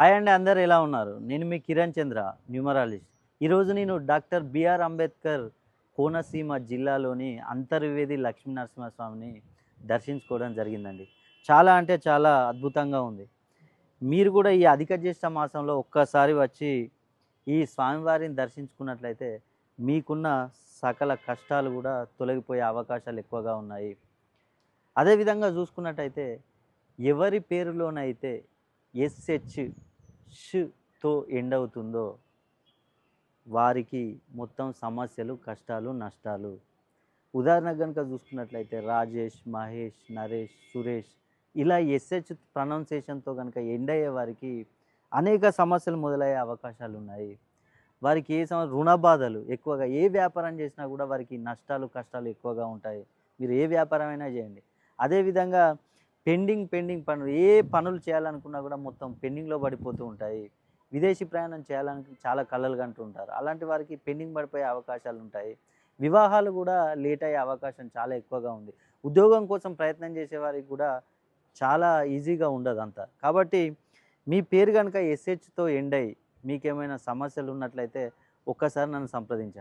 Hi అండి, అందరూ ఎలా ఉన్నారు? నేను మీ కిరణ్ చంద్ర, న్యూమరాలజిస్ట్. ఈరోజు నేను డాక్టర్ బిఆర్ అంబేద్కర్ కోనసీమ జిల్లాలోని అంతర్వేది లక్ష్మీ నరసింహస్వామిని దర్శించుకోవడం జరిగిందండి. చాలా అంటే చాలా అద్భుతంగా ఉంది. మీరు కూడా ఈ అధిక జ్యేష్ఠ మాసంలో ఒక్కసారి వచ్చి ఈ స్వామివారిని దర్శించుకున్నట్లయితే మీకున్న సకల కష్టాలు కూడా తొలగిపోయే అవకాశాలు ఎక్కువగా ఉన్నాయి. అదేవిధంగా చూసుకున్నట్టయితే ఎవరి పేరులోనైతే ఎస్హెచ్ తో ఎండ్ అవుతుందో వారికి మొత్తం సమస్యలు, కష్టాలు, నష్టాలు. ఉదాహరణకు కనుక చూసుకున్నట్లయితే రాజేష్, మహేష్, నరేష్, సురేష్ ఇలా ఎస్హెచ్ ప్రొనౌన్సియేషన్తో కనుక ఎండ్ అయ్యే వారికి అనేక సమస్యలు మొదలయ్యే అవకాశాలు ఉన్నాయి. వారికి రుణ బాధలు ఎక్కువగా, ఏ వ్యాపారం చేసినా కూడా వారికి నష్టాలు, కష్టాలు ఎక్కువగా ఉంటాయి. మీరు ఏ వ్యాపారమైనా చేయండి. అదేవిధంగా పెండింగ్ పనులు, ఏ పనులు చేయాలనుకున్నా కూడా మొత్తం పెండింగ్లో పడిపోతూ ఉంటాయి. విదేశీ ప్రయాణం చేయాలని చాలా కలలు కంటూ ఉంటారు. అలాంటి వారికి పెండింగ్ పడిపోయే అవకాశాలు ఉంటాయి. వివాహాలు కూడా లేట్ అయ్యే అవకాశం చాలా ఎక్కువగా ఉంది. ఉద్యోగం కోసం ప్రయత్నం చేసేవారికి కూడా చాలా ఈజీగా ఉండదు అంతా. కాబట్టి మీ పేరు కనుక ఎస్హెచ్తో ఎండ్ అయ్యి మీకేమైనా సమస్యలు ఉన్నట్లయితే ఒక్కసారి నన్ను సంప్రదించండి.